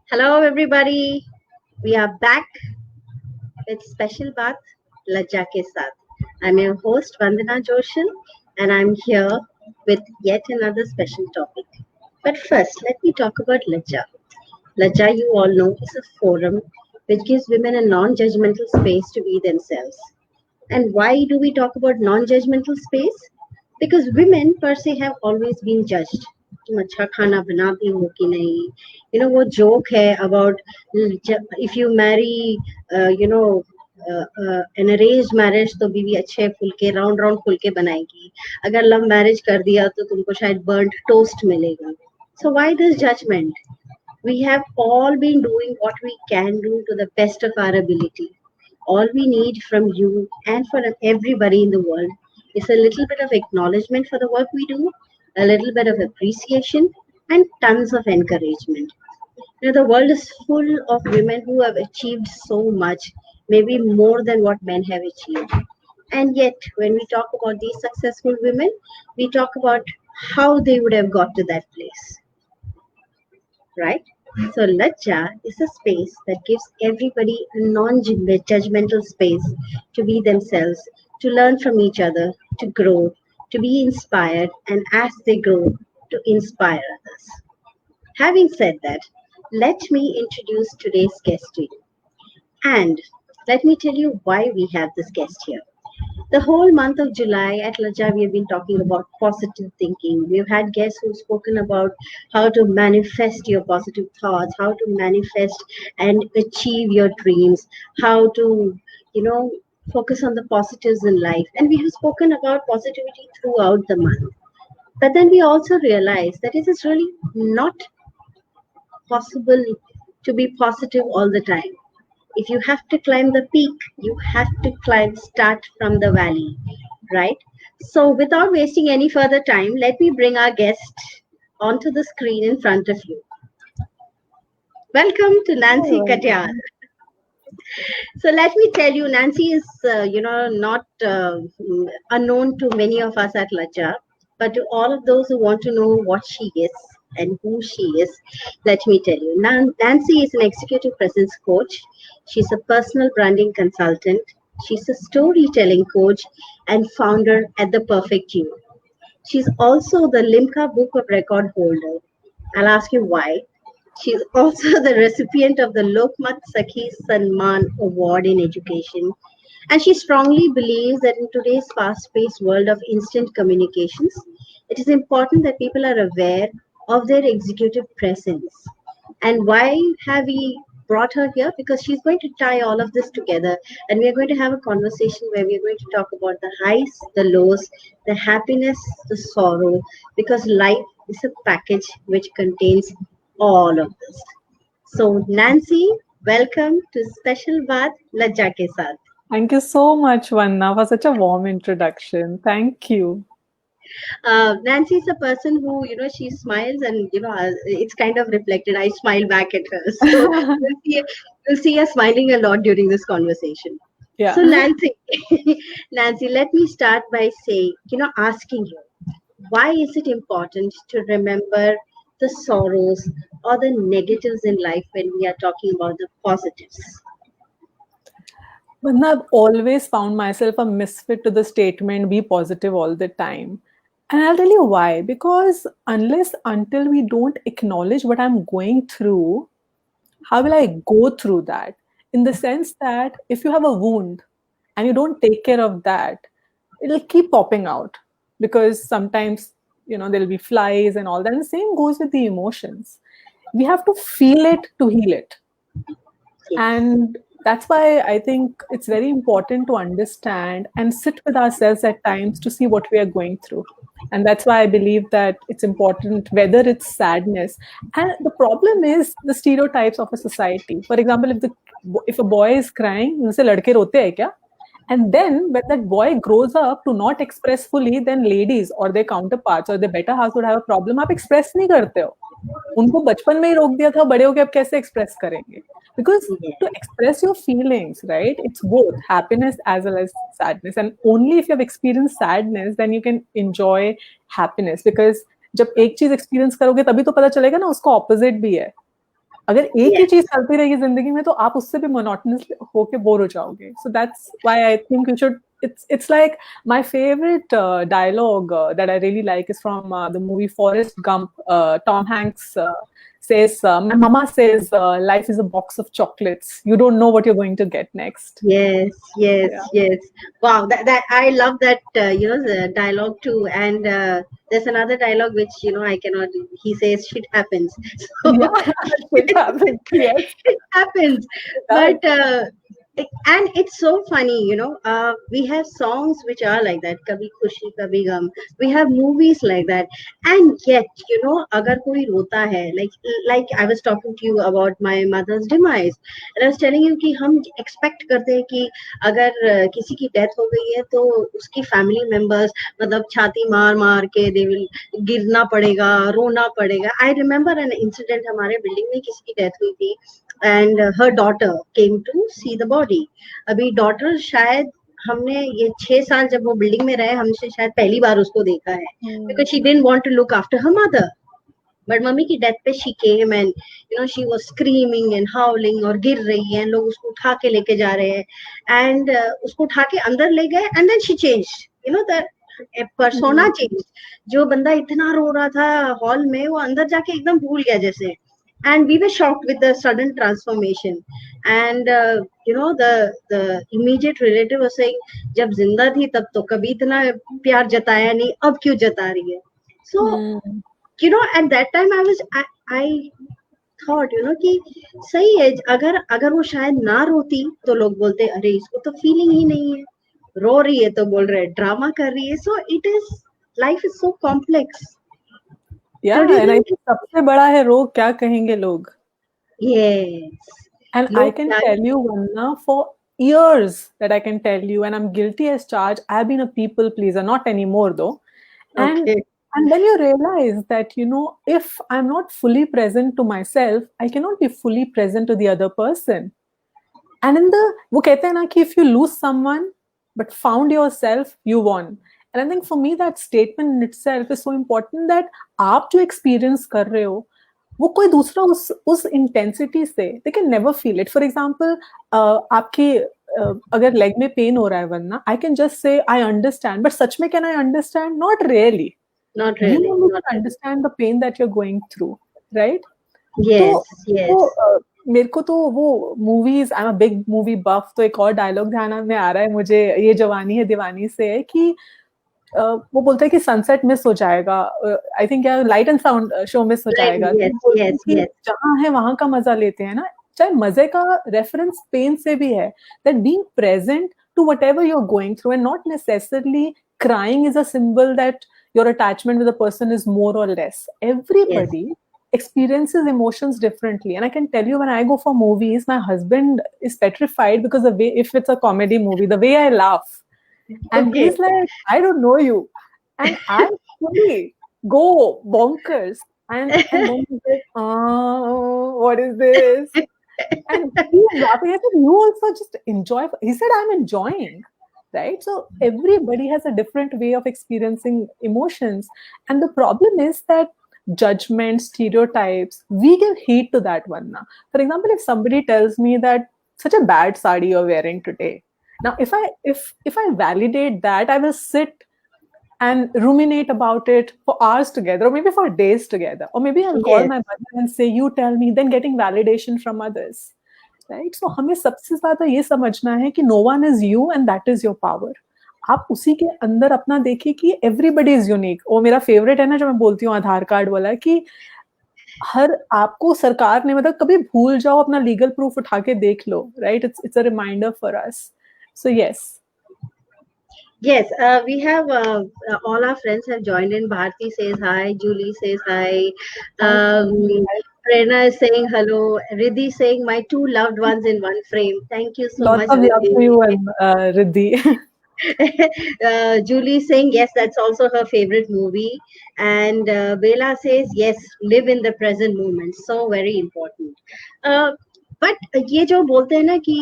Hello, everybody. We are back with Special Bath Lajja ke Saath. I'm your host Vandana Joshil, and I'm here with yet another special topic. But first, let me talk about Lajja. Lajja, you all know, is a forum which gives women a non-judgmental space to be themselves. And why do we talk about non-judgmental space? Because women per se have always been judged. तुम अच्छा खाना बनाती हो कि नहीं, वो joke है about if you marry an arranged marriage तो बीवी अच्छे फुलके राउंड राउंड फुलके बनाएगी, अगर लव मैरिज कर दिया तो तुमको शायद burnt toast मिलेगा. So why this judgment? We have all been doing what we can do to the best of our ability. All we need from you and from everybody in the world is a little bit of acknowledgement for the work we do, a little bit of appreciation, and tons of encouragement. The world is full of women who have achieved so much, maybe more than what men have achieved. And yet, when we talk about these successful women, we talk about how they would have got to that place, right? So Lajja is a space that gives everybody a non-judgmental space to be themselves, to learn from each other, to grow, to be inspired, and as they grow, to inspire others. Having said that, let me introduce today's guest to you. And let me tell you why we have this guest here. The whole month of July at Laja, we have been talking about positive thinking. We've had guests who've spoken about how to manifest your positive thoughts, how to manifest and achieve your dreams, how to, you know, focus on the positives in life. And we have spoken about positivity throughout the month. But then we also realized that it is really not possible to be positive all the time. If you have to climb the peak, you have to start from the valley, right? So, without wasting any further time, let me bring our guest onto the screen in front of you. Welcome to Nancy Katyar. So, let me tell you, Nancy is, not unknown to many of us at Laja, but to all of those who want to know what she is and who she is, let me tell you. Nancy is an executive presence coach. She's a personal branding consultant. She's a storytelling coach and founder at The Perfect You. She's also the Limca Book of Record holder. I'll ask you why. She's also the recipient of the Lokmat Sakhi Sanman Award in Education. And she strongly believes that in today's fast paced world of instant communications, it is important that people are aware of their executive presence. And why have we brought her here? Because she's going to tie all of this together. And we are going to have a conversation where we are going to talk about the highs, the lows, the happiness, the sorrow, because life is a package which contains all of this. So, Nancy, welcome to Special Bath Lajja Ke Saath. Thank you so much, Vanna, for such a warm introduction. Thank you. Nancy is a person who, she smiles and, it's kind of reflected. I smile back at her. So you'll see her smiling a lot during this conversation. Yeah. So Nancy, Nancy, let me start by saying, asking you, why is it important to remember the sorrows or the negatives in life when we are talking about the positives? Vanna, I've always found myself a misfit to the statement, be positive all the time. And I'll tell you why. Because until we don't acknowledge what I'm going through, how will I go through that? In the sense that if you have a wound and you don't take care of that, it'll keep popping out because sometimes, there'll be flies and all that. And the same goes with the emotions. We have to feel it to heal it. Yes. And that's why I think it's very important to understand and sit with ourselves at times to see what we are going through. And that's why I believe that it's important, whether it's sadness. And the problem is the stereotypes of a society. For example, if a boy is crying, उनसे लड़के रोते हैं क्या? And then when that boy grows up to not express fully, then ladies or their counterparts or their better halves would have a problem. आप express नहीं करते हो. उनको बचपन में ही रोक दिया था, बड़े होके अब कैसे express करेंगे? Because to express your feelings, right, it's both happiness as well as sadness. And only if you have experienced sadness, then you can enjoy happiness. Because जब एक चीज experience करोगे तभी तो पता चलेगा ना उसका opposite भी है. अगर एक ही Yes. चीज चलती रहेगी जिंदगी में तो आप उससे भी मोनोटनस होके बोर हो जाओगे. So that's why I think you should. It's like my favorite dialogue that I really like is from the movie Forrest Gump. Tom Hanks says, "My mama says life is a box of chocolates. You don't know what you're going to get next." Yes, yes, Yeah. yes. Wow, that I love that the dialogue too. And there's another dialogue which I cannot. He says, "Shit happens." So Yeah, it happens. Yes, it happens, it does. but and it's so funny. We have songs which are like that. Kabhi khushi, kabhi gum. We have movies like that, and yet agar koi rota hai, like I was talking to you about my mother's demise. And I was telling you कि हम expect करते हैं कि अगर किसी की death हो गई है तो उसकी फैमिली मेंबर्स मतलब छाती मार मार के दे विल गिरना पड़ेगा, रोना पड़ेगा. I remember an incident. हमारे बिल्डिंग में किसी की डेथ हुई थी and her daughter came to see the body. अभी डॉटर शायद हमने ये 6 साल जब वो बिल्डिंग में रहे हमने शायद पहली बार उसको देखा है because she didn't want to look after her mother. But mummy की डेथ पे she came and she was screaming and howling और गिर रही है. लोग उसको उठा के लेके जा रहे हैं एंड उसको उठा के अंदर ले गए and then she change the persona change. जो बंदा इतना रो रहा था हॉल में वो अंदर जाके एकदम भूल गया जैसे. And we were shocked with the sudden transformation. And the immediate relative was saying, जब जिंदा थी तब तो कभी इतना प्यार जताया नहीं, अब क्यों जता रही है. So at that time I thought कि सही है. अगर वो शायद ना रोती तो लोग बोलते अरे इसको तो फीलिंग ही नहीं है, रो रही है तो बोल रहे ड्रामा कर रही है. So it is, life is so complex. Yeah, and I think सबसे बड़ा है रोग क्या कहेंगे लोग. Yes. And I can tell you, Vanna, for years that I can tell you, and I'm guilty as charged, I've been a people pleaser, not anymore though. Okay. And then you realize that, if I'm not fully present to myself, I cannot be fully present to the other person. And वो कहते हैं ना कि if you lose someone but found yourself, you won. And I think for me that statement in itself is so important that आप जो experience कर रहे हो वो कोई दूसरा उस इंटेंसिटी से they can never feel it. For example, आपकी अगर लेग में पेन हो रहा है वरना I can just say I understand, but सच में can I understand? Not really. Not really. You only can understand the pain that you're going through, right? Yes, yes. तो मेरे को तो वो movies, I am a big movie buff, तो एक और dialogue ध्यान में आ रहा है मुझे, ये जवानी है दीवानी से है कि वो बोलता है कि सनसेट मिस हो जाएगा, आई थिंक या light and sound show miss हो जाएगा. जहाँ है वहां का मजा लेते हैं ना. चाहे मजे का रेफरेंस पेन से भी है, that being present to whatever you are going through and not necessarily crying is a symbol that your attachment with a person is more or less. Everybody experiences emotions differently, and I can tell you when I go for movies, my husband is petrified because the way, if it's a comedy movie, the way I laugh, and he's like, I don't know you, and I fully go bonkers, and then he's like, oh, what is this? And he's laughing. I said, you also just enjoy. He said, I'm enjoying. Right? So everybody has a different way of experiencing emotions, and the problem is that judgment, stereotypes, we give heed to that one now. For example, if somebody tells me that such a bad sari you're wearing today, now if I validate that, I will sit and ruminate about it for hours together, or maybe for days together, or maybe I'll call my mother and say, you tell me, then getting validation from others. Right. So हमें सबसे ज्यादा ये समझना है कि no one is you and that is your power. आप उसी के अंदर अपना देखिए कि एवरीबडी इज यूनिक. वो मेरा फेवरेट है ना जो मैं बोलती हूँ आधार कार्ड वाला, कि हर आपको सरकार ने मतलब कभी भूल जाओ अपना लीगल प्रूफ उठा के देख लो. Right. It's a reminder for us. So yes. Yes, we have all our friends have joined in. Bharti says hi, Julie says hi, Prerna is saying hello, Riddhi saying my two loved ones in one frame. Thank you so much. Lots of love to you and Riddhi. Julie saying yes, that's also her favorite movie. And Bela says yes, live in the present moment. So very important. But ये जो बोलते हैं ना कि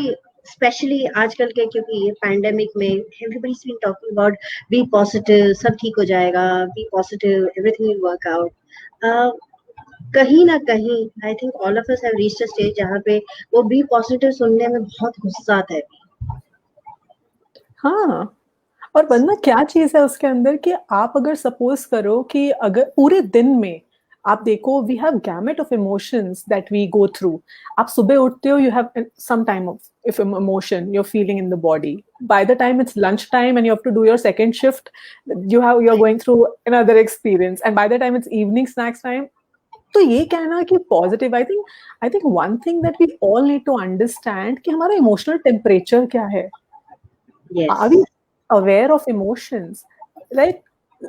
specially आजकल के, क्योंकि ये पैंडेमिक में everybody's been talking about be positive, सब ठीक हो जाएगा, be positive, everything will work out. कहीं ना कहीं I think all of us have reached a stage जहाँ पे वो बी पॉजिटिव सुनने में बहुत गुस्सा आता है. हाँ, और वरना क्या चीज़ है उसके अंदर कि आप अगर सपोज़ करो कि अगर पूरे दिन में आप देखो we have gamut of emotions that we go through. आप सुबह उठते हो, you have some time of if emotion you're feeling in the body. By the time it's lunch time and you have to do your second shift, you're going through another experience, and by the time it's evening snacks time. तो ये कहना कि positive, I think one thing that we all need to understand कि हमारा emotional temperature क्या है. Yes. Are we aware of emotions? Like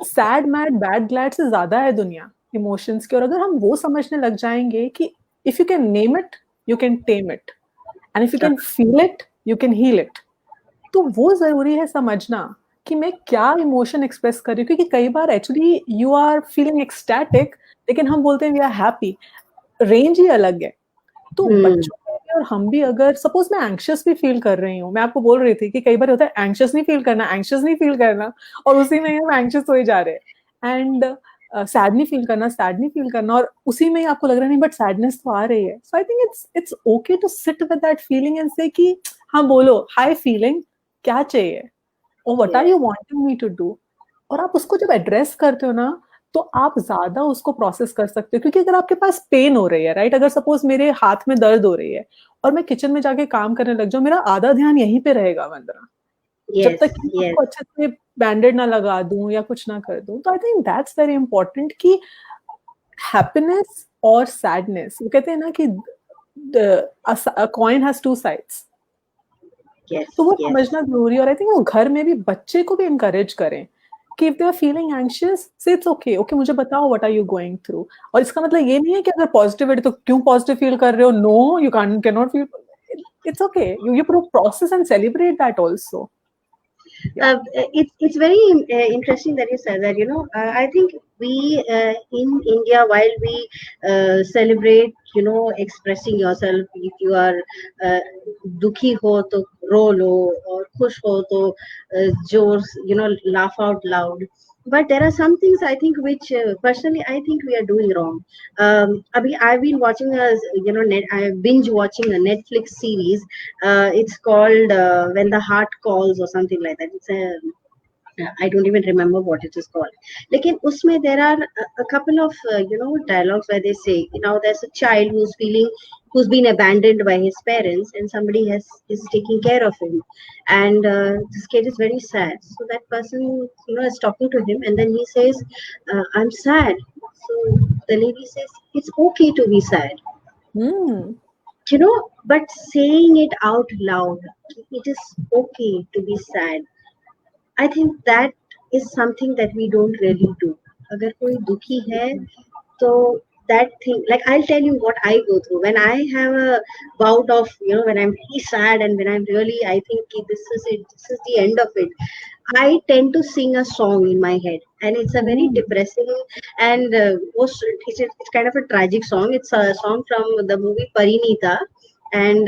sad mad bad glad से ज्यादा है दुनिया इमोशंस की, और अगर हम वो समझने लग जाएंगे कि if you can name it you can tame it, and if you can feel it you can heal it, तो वो जरूरी है समझना कि मैं क्या इमोशन एक्सप्रेस कर रही हूँ. क्योंकि कई बार actually you are feeling ecstatic, लेकिन हम बोलते हैं वी आर हैप्पी. रेंज ही अलग है. तो बच्चों को भी और हम भी, अगर सपोज मैं एंग्शियस भी फील कर रही हूँ, मैं आपको बोल रही थी कि कई बार होता है एंग्शियस नहीं फील करना, एंग्शियस नहीं फील करना, और उसी में हम एंग्शियस हो जा रहे हैं. एंड सैड नहीं फील करना, सैड नहीं फील करना, और उसी में ही आपको लग रहा है नहीं बट सैडनेस तो आ रही है. So I think it's okay to sit with that feeling and say कि हाँ बोलो हाई फीलिंग, क्या चाहिए, और what are you wanting me to do. और आप उसको जब एड्रेस करते हो ना, तो आप ज्यादा उसको प्रोसेस कर सकते हो. क्योंकि अगर आपके पास पेन हो रही है, राइट, अगर सपोज मेरे हाथ में दर्द हो रही है और मैं किचन में जाके काम करने लग जाऊं, मेरा आधा ध्यान यहीं पे रहेगा वंदना, जब Yes. तक कि मैं Yes. उसको अच्छे से बैंडेड ना लगा दूं या कुछ ना कर दूं. तो I think that's very important कि हैप्पीनेस और सैडनेस, वो कहते हैं ना कि coin has two sides. Yes. तो वो Yes. समझना जरूरी है. और आई थिंक वो घर में भी बच्चे को भी इनकरेज करें कि if they are feeling anxious से इट्स ओके, ओके मुझे बताओ what are you going through. और इसका मतलब ये नहीं है कि अगर पॉजिटिव है तो क्यों पॉजिटिव फील कर रहे हो, no you can not feel. It's okay, you process and celebrate that also. या It's very interesting that you said that. I think we in India, while we celebrate, expressing yourself. If you are uh, dukhi ho to ro lo, or khush ho to jors, laugh out loud. But there are some things I think which personally I think we are doing wrong. I've been watching I binge watching a Netflix series. It's called When the Heart Calls or something like that. It's a I don't even remember what it is called. Lekin usme there are a couple of dialogues where they say, there's a child who's been abandoned by his parents, and somebody is taking care of him, and this kid is very sad. So that person is talking to him, and then he says, "I'm sad." So the lady says, "It's okay to be sad." hmm. But saying it out loud, it is okay to be sad. I think that is something that we don't really do. अगर कोई दुखी है तो that thing, like I'll tell you what I go through when I have a bout of, when I'm really sad, and when I'm really, I think कि this is it, this is the end of it. I tend to sing a song in my head, and it's a very depressing and it's kind of a tragic song. It's a song from the movie Parinita, and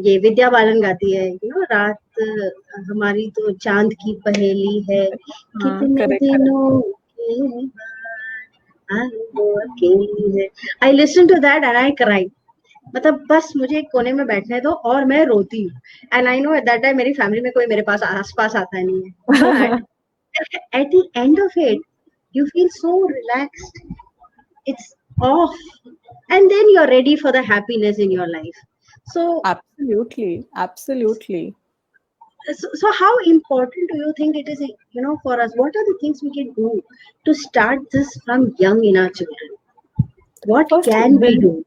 ये विद्या बालन गाती है. रात हमारी तो चांद की पहेली है, हाँ कितने करेक्ट करेक्ट. दिनों के बाद आई वो अकेली है. I listen to that and I cry. मतलब बस मुझे एक कोने में बैठने दो और मैं रोती हूँ. And I know at that time मेरी फैमिली में कोई मेरे पास आसपास आता नहीं है. But at the end of it, you feel so relaxed. It's off, and then you're ready for the happiness in your life. So, Absolutely, absolutely. so how important do you think it is, for us? What are the things we can do to start this from young in our children? What First, can we do?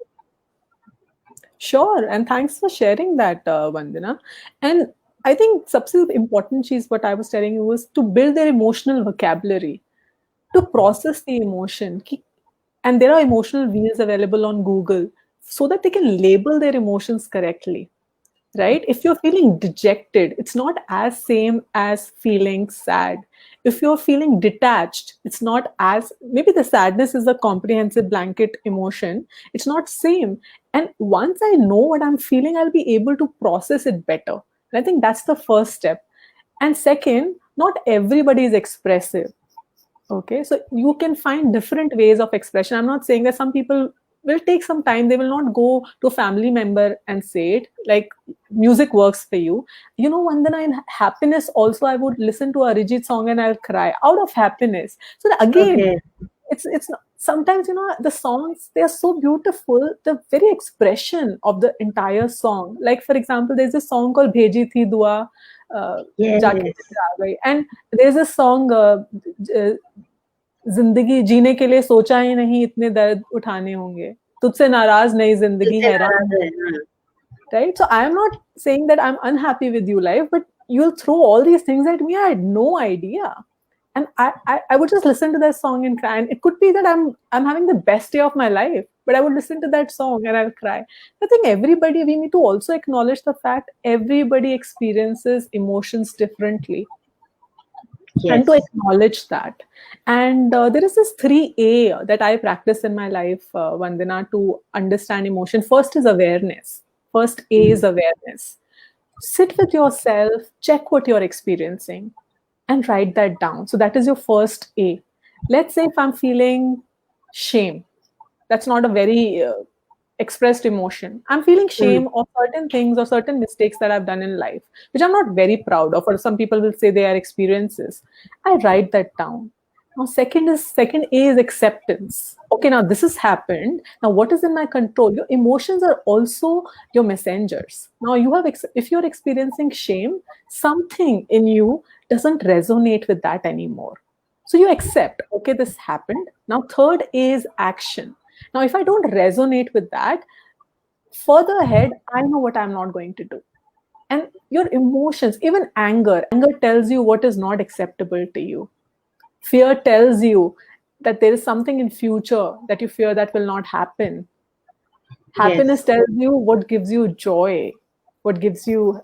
sure, and thanks for sharing that, Vandana. And I think सबसे important चीज what I was telling you was to build their emotional vocabulary, to process the emotion. And there are emotional wheels available on Google so that they can label their emotions correctly. Right? If you're feeling dejected, it's not as same as feeling sad. If you're feeling detached, it's not as, maybe the sadness is a comprehensive blanket emotion. It's not same. And once I know what I'm feeling, I'll be able to process it better. And I think that's the first step. And second, not everybody is expressive. Okay, so you can find different ways of expression. I'm not saying that some people will take some time, they will not go to a family member and say it. Like, music works for you. You know, Vandana, in happiness also, I would listen to a Arijit song and I'll cry out of happiness. So again, Okay. it's not, sometimes, you know, the songs, they are so beautiful, the very expression of the entire song. Like, for example, there's a song called Bheji Thi Dua, uh, जाके Yes. तुझे आ गई. And there's a song, जिंदगी जीने के लिए सोचा ही नहीं इतने दर्द उठाने होंगे, तुझसे नाराज नई जिंदगी तुझसे हैरान नाराज है. होंगे. हाँ. Right? So I am not saying that I'm unhappy with you, life, but you'll throw all these things at me. I had no idea. And I would just listen to that song and cry. And it could be that I'm having the best day of my life, but I would listen to that song and I'll cry. I think everybody, we need to also acknowledge the fact everybody experiences emotions differently, and to Yes. acknowledge that. And there is this 3A that I practice in my life, Vandana, to understand emotion. First is awareness. First A is awareness. Sit with yourself, check what you're experiencing, and write that down. So that is your first A. Let's say if I'm feeling shame, that's not a very expressed emotion. I'm feeling Mm. shame of certain things or certain mistakes that I've done in life, which I'm not very proud of, or some people will say they are experiences. I write that down. Now, second A is acceptance. Okay, now this has happened. Now, what is in my control? Your emotions are also your messengers. Now, if you're experiencing shame, something in you doesn't resonate with that anymore. So you accept, okay, this happened. Now, third A is action. Now, if I don't resonate with that, further ahead, I know what I'm not going to do. And your emotions, even anger tells you what is not acceptable to you. Fear tells you that there is something in future that you fear that will not happen. Happiness Yes. tells you what gives you joy, what gives you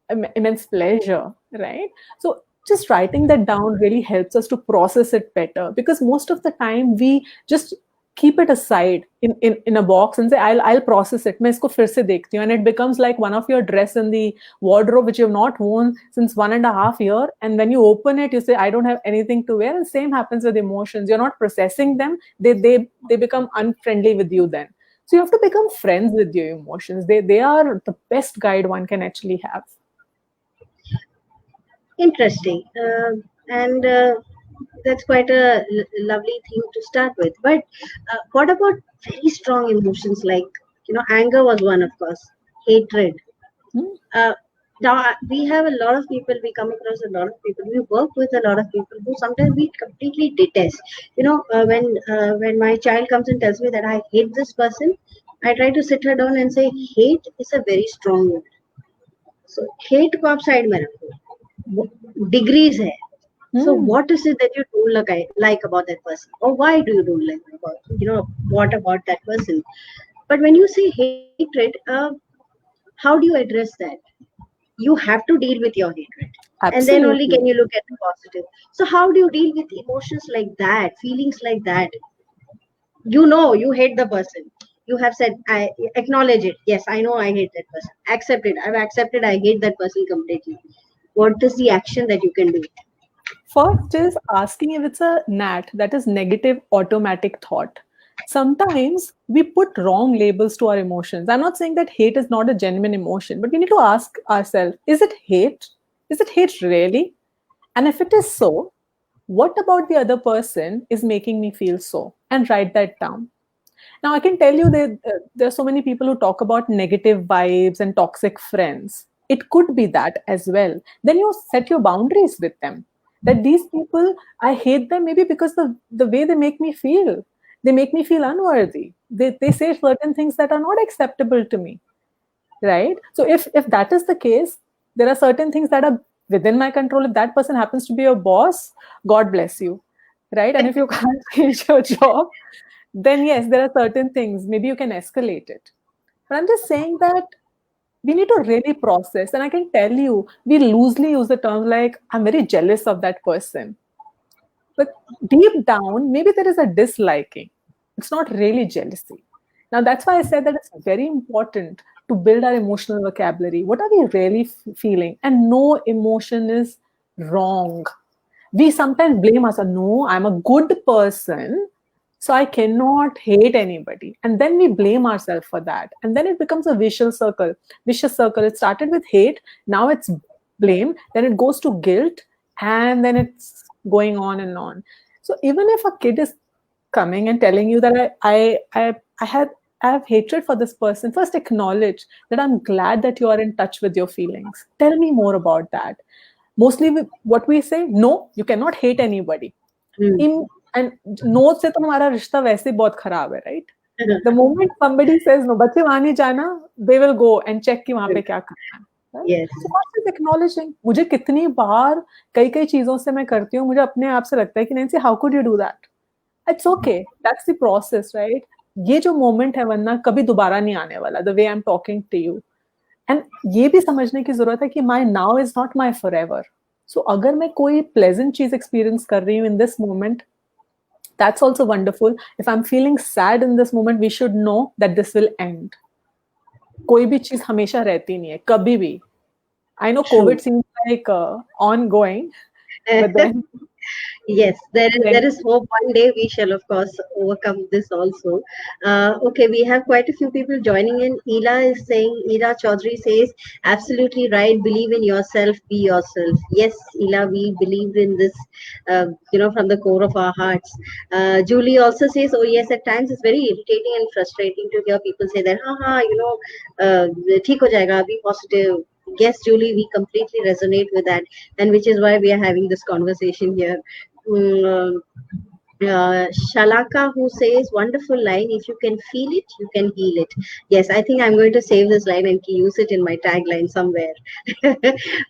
immense pleasure, right? So just writing that down really helps us to process it better, because most of the time we just keep it aside in a box and say, I'll process it. मैं इसको फिर से देखती हूँ. And it becomes like one of your dress in the wardrobe which you have not worn since 1.5 years. And when you open it, you say, I don't have anything to wear. And same happens with emotions. You're not processing them. They become unfriendly with you then. So you have to become friends with your emotions. They are the best guide one can actually have. Interesting. And that's quite a lovely thing to start with. But what about very strong emotions like, anger was one, of course, hatred. Hmm? Now we have a lot of people, we come across a lot of people, we work with a lot of people who sometimes we completely detest. When my child comes and tells me that I hate this person, I try to sit her down and say, hate is a very strong word. So hate को आप side में रखो, degrees है. So Hmm. what is it that you don't like about that person, or why do you don't like about, what about that person? But when you say hatred, how do you address that? You have to deal with your hatred, and then only Absolutely. can you look at the positive. So how do you deal with emotions like that, feelings like that? You hate the person, you have said, I acknowledge it, yes, I know I hate that person, accept it, I've accepted I hate that person completely. What is the action that you can do? First is asking if it's a NAT, that is negative automatic thought. Sometimes we put wrong labels to our emotions. I'm not saying that hate is not a genuine emotion, but we need to ask ourselves, is it hate? Is it hate really? And if it is so, what about the other person is making me feel so? And write that down. Now, I can tell you that there are so many people who talk about negative vibes and toxic friends. It could be that as well. Then you set your boundaries with them. That these people, I hate them maybe because the way they make me feel. They make me feel unworthy. They say certain things that are not acceptable to me. Right? So if that is the case, there are certain things that are within my control. If that person happens to be your boss, God bless you. Right? And if you can't change your job, then yes, there are certain things, maybe you can escalate it. But I'm just saying that we need to really process. And I can tell you, we loosely use the terms like, I'm very jealous of that person. But deep down, maybe there is a disliking. It's not really jealousy. Now, that's why I said that it's very important to build our emotional vocabulary. What are we really feeling? And no emotion is wrong. We sometimes blame ourselves. No, I'm a good person, so I cannot hate anybody. And then we blame ourselves for that. And then it becomes a vicious circle. Vicious circle. It started with hate, now it's blame, then it goes to guilt, and then it's going on and on. So even if a kid is coming and telling you that I have hatred for this person, first acknowledge that I'm glad that you are in touch with your feelings. Tell me more about that. Mostly what we say, no, you cannot hate anybody. And no से तो हमारा रिश्ता वैसे बहुत खराब है, right? The moment somebody says no, बच्चे वहां नहीं जाना, they will go and check कि वहां पे क्या करना है. Right? Yes. So first is acknowledging. मुझे कितनी बार कई चीजों से मैं करती हूँ, मुझे अपने आप से लगता है कि Nancy, how could you do that? It's okay. That's the process, right? ये जो moment है वरना कभी दोबारा नहीं आने वाला. The way I'm talking to you. And ये भी समझने की जरूरत है कि my now is not my forever. So अगर मैं कोई pleasant चीज experience कर रही हूँ in this moment, that's also wonderful. If I'm feeling sad in this moment, we should know that this will end. कोई भी चीज हमेशा रहती नहीं है, कभी भी. I know COVID seems like ongoing, but then Yes, there is hope. One day we shall, of course, overcome this also. Okay, we have quite a few people joining in. Ila Chaudhary says, absolutely right. Believe in yourself. Be yourself. Yes, Ila, we believe in this. From the core of our hearts. Julie also says, oh yes, at times it's very irritating and frustrating to hear people say that, ठीक हो जाएगा, be positive. Yes, Julie, we completely resonate with that, and which is why we are having this conversation here. Shalaka, who says, wonderful line, if you can feel it, you can heal it. Yes, I think I'm going to save this line and use it in my tagline somewhere.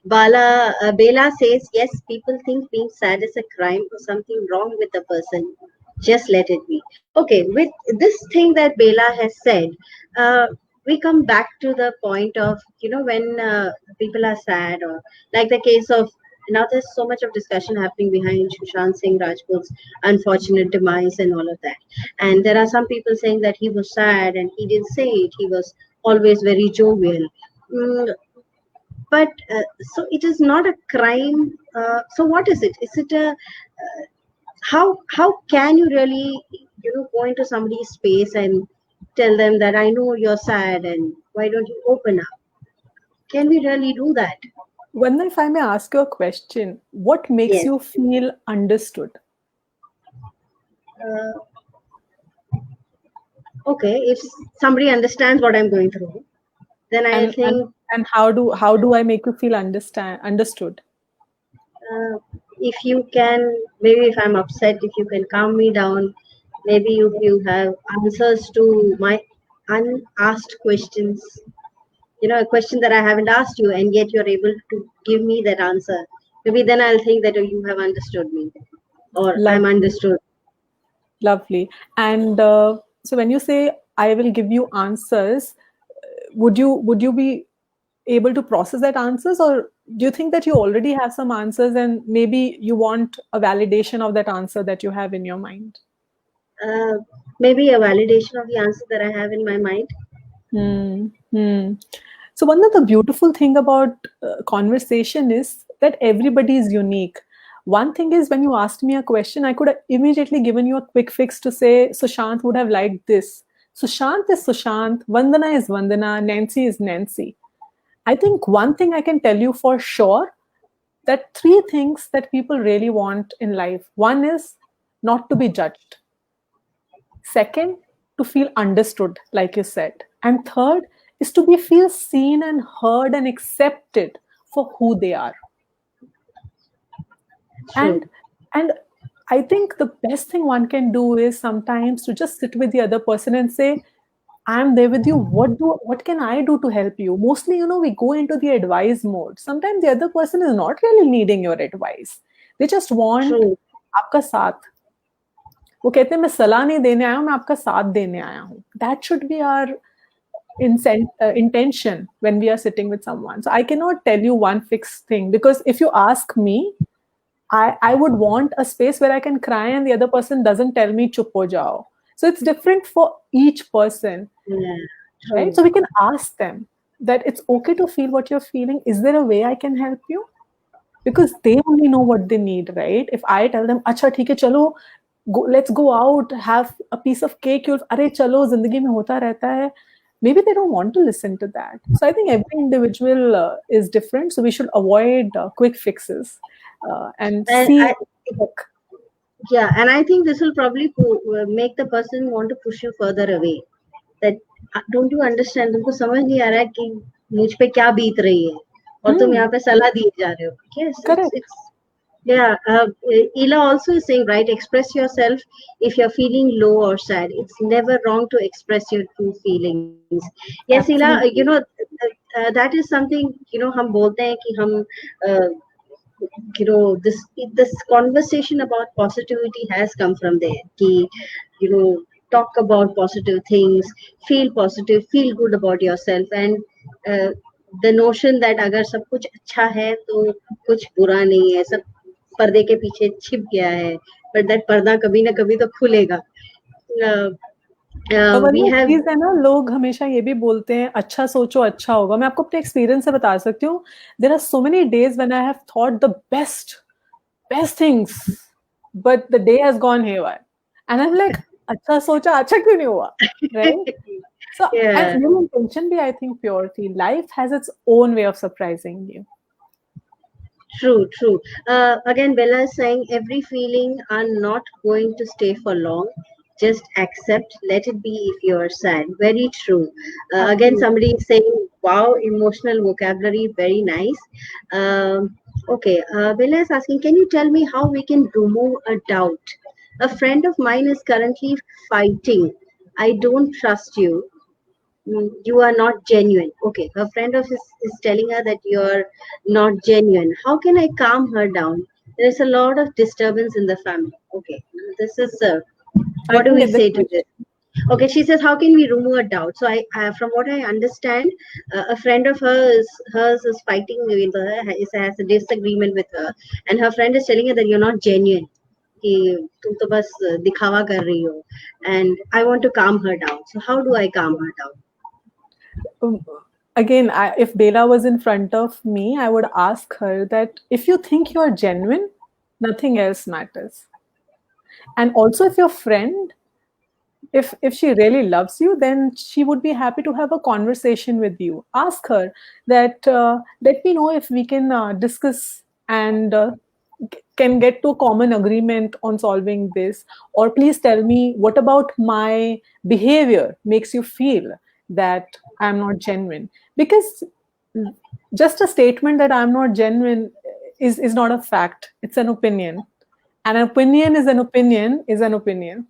Bela says, yes, people think being sad is a crime or something wrong with the person. Just let it be. Okay, with this thing that Bela has said, we come back to the point of, when people are sad, or like the case of, now there's so much of discussion happening behind Sushant Singh Rajput's unfortunate demise and all of that. And there are some people saying that he was sad and he didn't say it. He was always very jovial. But so it is not a crime. So what is it? Is it a how can you really go into somebody's space and tell them that I know you're sad and why don't you open up? Can we really do that? Vandana, if I may ask you a question, what makes you feel understood? Okay, if somebody understands what I'm going through, then I think. And how do I make you feel understood? If you can, maybe if I'm upset, if you can calm me down, maybe if you have answers to my unasked questions, a question that I haven't asked you, and yet you're able to give me that answer. Maybe then I'll think that you have understood me, or I'm understood. Lovely. And so when you say I will give you answers, would you be able to process that answers, or do you think that you already have some answers and maybe you want a validation of that answer that you have in your mind? Maybe a validation of the answer that I have in my mind. So one of the beautiful thing about conversation is that everybody is unique. One thing is, when you asked me a question, I could have immediately given you a quick fix to say Sushant would have liked this. Sushant is Sushant, Vandana is Vandana, Nancy is Nancy. I think one thing I can tell you for sure, that 3 things that people really want in life. One is not to be judged. Second, to feel understood, like you said. And third is to feel seen and heard and accepted for who they are. True. And I think the best thing one can do is sometimes to just sit with the other person and say, I'm there with you. What can I do to help you? Mostly, we go into the advice mode. Sometimes the other person is not really needing your advice. They just want आपका साथ. वो कहते हैं मैं सलाह नहीं देने आया हूँ, मैं आपका साथ देने आया हूँ. That should be our intention when we are sitting with someone. So I cannot tell you one fixed thing, because if you ask me, I would want a space where I can cry and the other person doesn't tell me chup ho jao. So it's different for each person, right? So we can ask them that it's okay to feel what you're feeling. Is there a way I can help you? because they only know what they need, right? If I tell them, "Acha, theek hai, chalo, let's go out, have a piece of cake," you'll, "Arey, chalo, zindagi mein hota rehta hai." Maybe they don't want to listen to that. So I think every individual is different. So we should avoid quick fixes and And see I, work. yeah, and I think this will probably make the person want to push you further away. That don't you understand? तुमको समझ नहीं आ रहा है कि मुझ पे क्या बीत रही है और तुम यहाँ Hmm, पे सलाह दिए जा रहे हो. Yes, correct. it's yeah. Ela also is saying, right, express yourself if you're feeling low or sad. It's never wrong to express your true feelings. Yes, Ela, Absolutely. that is something, हम बोलते हैं कि हम uh, this conversation about positivity has come from there. Ki, talk about positive things, feel positive, feel good about yourself, and uh, the notion that अगर सब कुछ अच्छा है तो कुछ बुरा नहीं है, सब पर्दे के पीछे छिप गया है, but that पर्दा कभी ना कभी तो खुलेगा. uh, और we वो have चीज है ना, लोग हमेशा ये भी बोलते हैं अच्छा सोचो अच्छा होगा. मैं आपको अपने एक्सपीरियंस से बता सकती हूँ. There are so many days when I have thought the best things, but the day has gone here and I am like, अच्छा सोचा, अच्छा क्यों नहीं हुआ, right? So, yeah. and your intention be, I think, purity. Life has its own way of surprising you. True, true. Again, Bella is saying every feeling are not going to stay for long. Just accept, let it be if you are sad. Very true. Again, Absolutely. somebody is saying, wow, emotional vocabulary, very nice. Okay, Bella is asking, can you tell me how we can remove a doubt? A friend of mine is currently fighting. I don't trust you. You are not genuine. Okay, her friend of his is telling her that you're not genuine. How can I calm her down? There's a lot of disturbance in the family. Okay, this is I what do didn't we get the say to this? question. Okay, she says, how can we remove a doubt? So from what I understand, a friend of hers is fighting with her, has a disagreement with her, and her friend is telling her that you're not genuine. कि तुम तो बस दिखावा कर रही हो, and I want to calm her down. So how do I calm her down? Um, Again, if Bela was in front of me, I would ask her that if you think you're genuine, nothing else matters. And also, if your friend, if she really loves you, then she would be happy to have a conversation with you. Ask her that, let me know if we can discuss and can get to a common agreement on solving this, or please tell me what about my behavior makes you feel that I'm not genuine. Because just a statement that I'm not genuine is not a fact, it's an opinion. An opinion is an opinion is an opinion.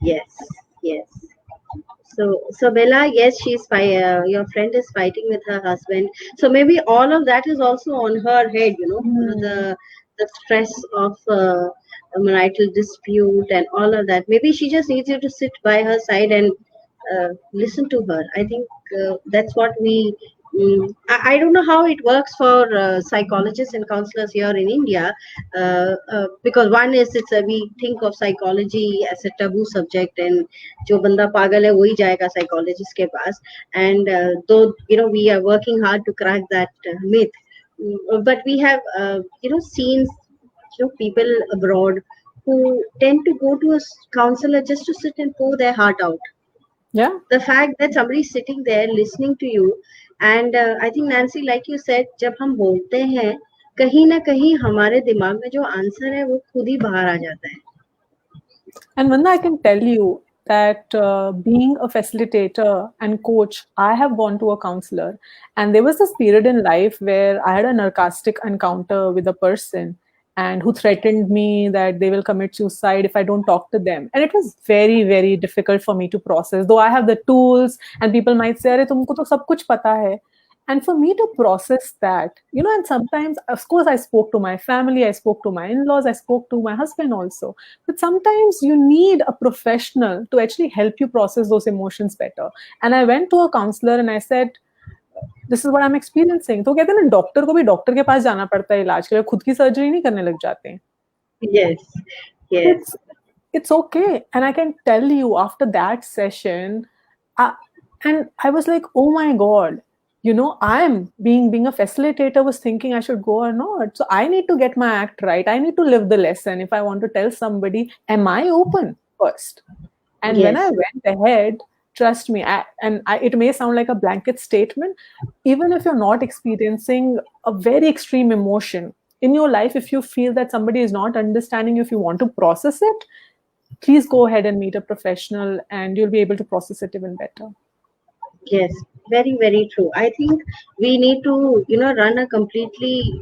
Yes, yes. So Bella, yes, your friend is fighting with her husband. So maybe all of that is also on her head, Hmm. the stress of a marital dispute and all of that. Maybe she just needs you to sit by her side and listen to her. I think that's what we. I don't know how it works for psychologists and counselors here in India, because one is we think of psychology as a taboo subject, and जो बंदा पागल है वही जाएगा psychologist के पास, and though we are working hard to crack that myth. But we have seen people abroad who tend to go to a counselor just to sit and pour their heart out. Yeah. The fact that somebody is sitting there listening to you, and I think Nancy, like you said, जब हम बोलते हैं कहीं ना कहीं हमारे दिमाग में जो आंसर है वो खुद ही बाहर आ जाता है. And Vanda, I can tell you that being a facilitator and coach, I have gone to a counselor. And there was this period in life where I had a narcissistic encounter with a person and who threatened me that they will commit suicide if I don't talk to them. And it was very, very difficult for me to process. Though I have the tools, and people might say, "Arey, tumko to sab kuch pata hai." And for me to process that, and sometimes, of course, I spoke to my family, I spoke to my in-laws, I spoke to my husband also, but sometimes you need a professional to actually help you process those emotions better. And I went to a counselor and I said, this is what I'm experiencing. तो कहते हैं ना, doctor को भी doctor के पास जाना पड़ता है इलाज के लिए, खुद की सर्जरी नहीं करने लग जाते हैं. Yes, yes. It's okay. And I can tell you, after that session, and I was like, oh my God, I'm being a facilitator was thinking I should go or not. So I need to get my act right. I need to live the lesson. If I want to tell somebody, am I open first? And when I Yes. went ahead, trust me, it may sound like a blanket statement, even if you're not experiencing a very extreme emotion in your life, if you feel that somebody is not understanding you, if you want to process it, please go ahead and meet a professional and you'll be able to process it even better. Yes, very, very true. I think we need to, run a completely,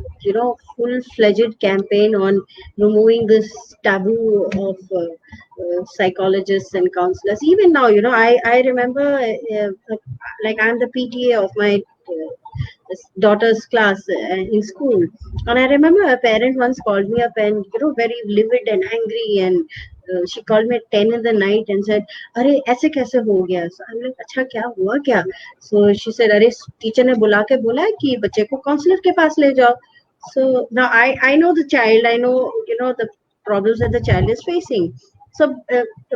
full-fledged campaign on removing this taboo of psychologists and counselors. Even now, I remember, like I'm the PTA of my daughter's class in school, and I remember a parent once called me up and very livid and angry, and she called me at 10 in the night and said, अरे ऐसे कैसे हो गया? So I'm like, अच्छा क्या हुआ क्या? So she said, अरे टीचर ने बुला के बोला है कि बच्चे को काउंसलर के पास ले जाओ. So now I know the child, I know the problems that the child is facing. So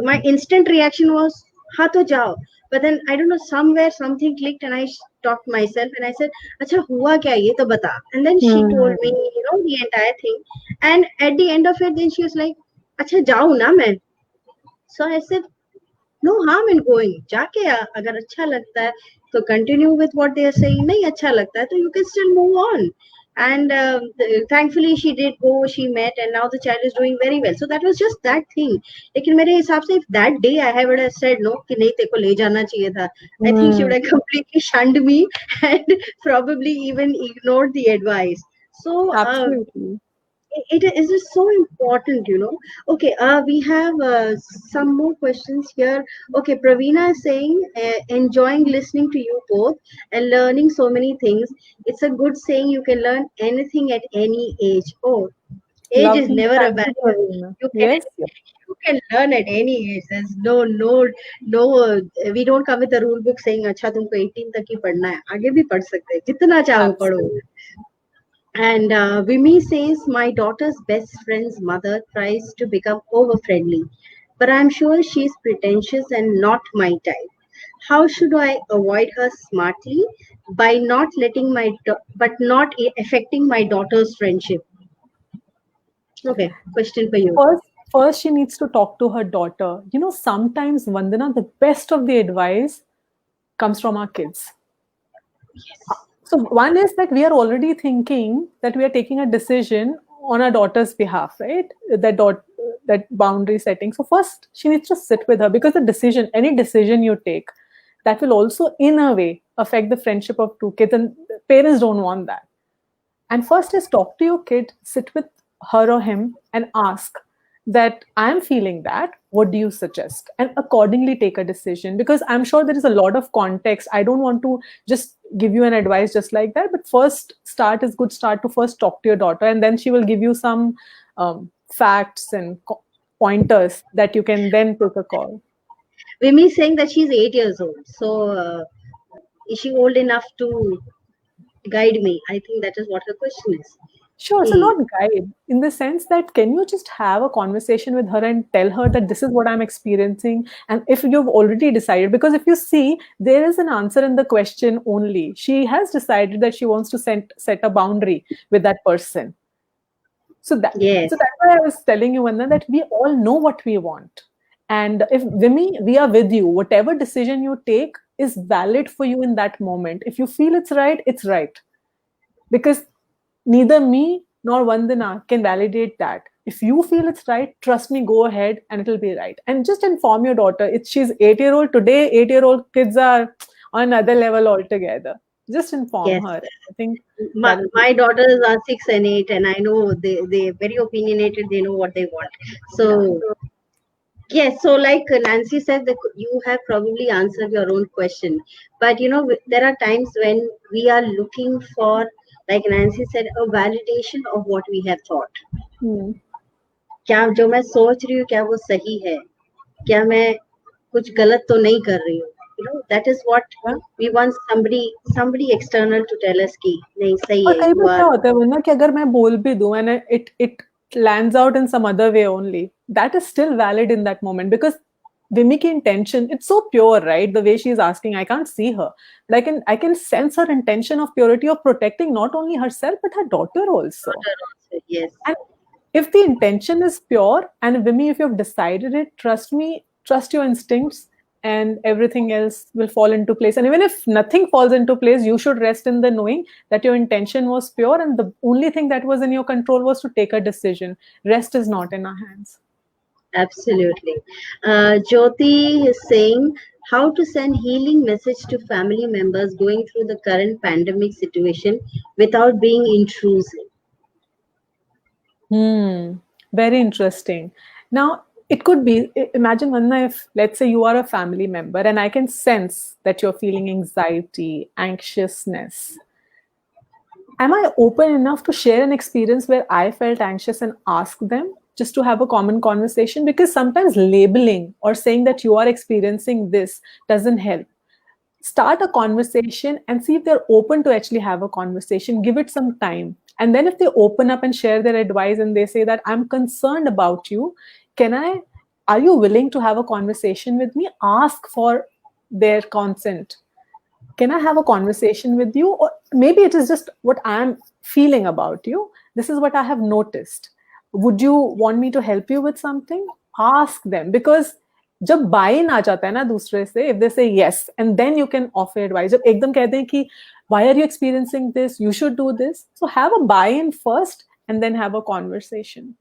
my instant reaction was, हाँ तो जाओ. But then I don't know, somewhere something clicked and I stopped myself and I said, अच्छा हुआ क्या ये तो बता. And then she told me, the entire thing. And at the end of it, then she was like, अच्छा जाऊँ ना मैं. So I said, no harm in going. जाके अगर अच्छा लगता है तो continue with what they are saying. नहीं अच्छा लगता है तो you can still move on. And thankfully she did go, she met, and now the child is doing very well. So that was just that thing. लेकिन मेरे हिसाब से if that day I would have said no कि नहीं तेरे को ले जाना चाहिए था, I think she would have completely shunned me and probably even ignored the advice. So Absolutely. it is just so important. Okay, we have some more questions here. Okay, Praveena is saying, enjoying listening to you both and learning so many things. It's a good saying, you can learn anything at any age. Oh, age is Lovely. never a Thank you, barrier. Praveen. you can Yes, yes. you can learn at any age. There's no we don't come with a rule book saying अच्छा तुमको 18 तक ही पढ़ना है, आगे भी पढ़ सकते हैं, जितना चाहो पढ़ो. Absolutely. And Vimi says, my daughter's best friend's mother tries to become over friendly, but I'm sure she's pretentious and not my type. How should I avoid her smartly by not letting but not affecting my daughter's friendship? Okay, question for you. First, she needs to talk to her daughter. Sometimes, Vandana, the best of the advice comes from our kids. Yes. So one is that we are already thinking that we are taking a decision on our daughter's behalf, right? That boundary setting. So first, she needs to sit with her, because any decision you take, that will also, in a way, affect the friendship of two kids, and parents don't want that. And first is talk to your kid, sit with her or him, and ask that I'm feeling that. What do you suggest? And accordingly take a decision, because I'm sure there is a lot of context. I don't want to just give you an advice just like that. But good start to first talk to your daughter, and then she will give you some facts and pointers that you can then take a call. Vimi is saying that she's 8 years old. So is she old enough to guide me? I think that is what her question is. Sure. So not guide, in the sense that, can you just have a conversation with her and tell her that this is what I'm experiencing? And if you've already decided, because if you see, there is an answer in the question only. She has decided that she wants to set a boundary with that person. So that's why I was telling you, Vandana, that we all know what we want. And if Vimi, we are with you. Whatever decision you take is valid for you in that moment. If you feel it's right, it's right. Because neither me nor Vandana can validate that. If you feel it's right, trust me, go ahead and it'll be right. And just inform your daughter. She's 8-year-old today. 8-year-old kids are on another level altogether. Just inform her. I think my daughters are 6 and 8, and I know they're very opinionated. They know what they want. So yes, so like Nancy said, that you have probably answered your own question. But there are times when we are looking for, like Nancy said, a validation of what we have thought. क्या जो मैं सोच रही हूँ क्या वो सही है? क्या मैं कुछ गलत तो नहीं कर रही हूँ? That is what we want somebody external to tell us कि नहीं सही है. कई बार क्या होता है वरना कि अगर मैं बोल भी दूं and it lands out in some other way only, that is still valid in that moment, because Vimiki intention, it's so pure, right? The way she's asking, I can't see her, but I can sense her intention of purity of protecting not only herself but her daughter also. Yes. And if the intention is pure, and Vimy, if you've decided it, trust me, trust your instincts, and everything else will fall into place. And even if nothing falls into place, you should rest in the knowing that your intention was pure, and the only thing that was in your control was to take a decision. Rest is not in our hands. Absolutely. Jyoti is saying how to send healing message to family members going through the current pandemic situation without being intrusive. Very interesting. Now, it could be, imagine, Vanna, if let's say you are a family member and I can sense that you're feeling anxiety, anxiousness. Am I open enough to share an experience where I felt anxious and ask them just to have a common conversation? Because sometimes labeling or saying that you are experiencing this doesn't help. Start a conversation and see if they're open to actually have a conversation. Give it some time. And then if they open up and share their advice and they say that I'm concerned about you, are you willing to have a conversation with me? Ask for their consent. Can I have a conversation with you? Or maybe it is just what I'm feeling about you. This is what I have noticed. Would you want me to help you with something? Ask them, because जब buy in आ जाता है ना दूसरे से, if they say yes, and then you can offer advice. जब एकदम कहते हैं कि why are you experiencing this? You should do this. So have a buy-in first and then have a conversation.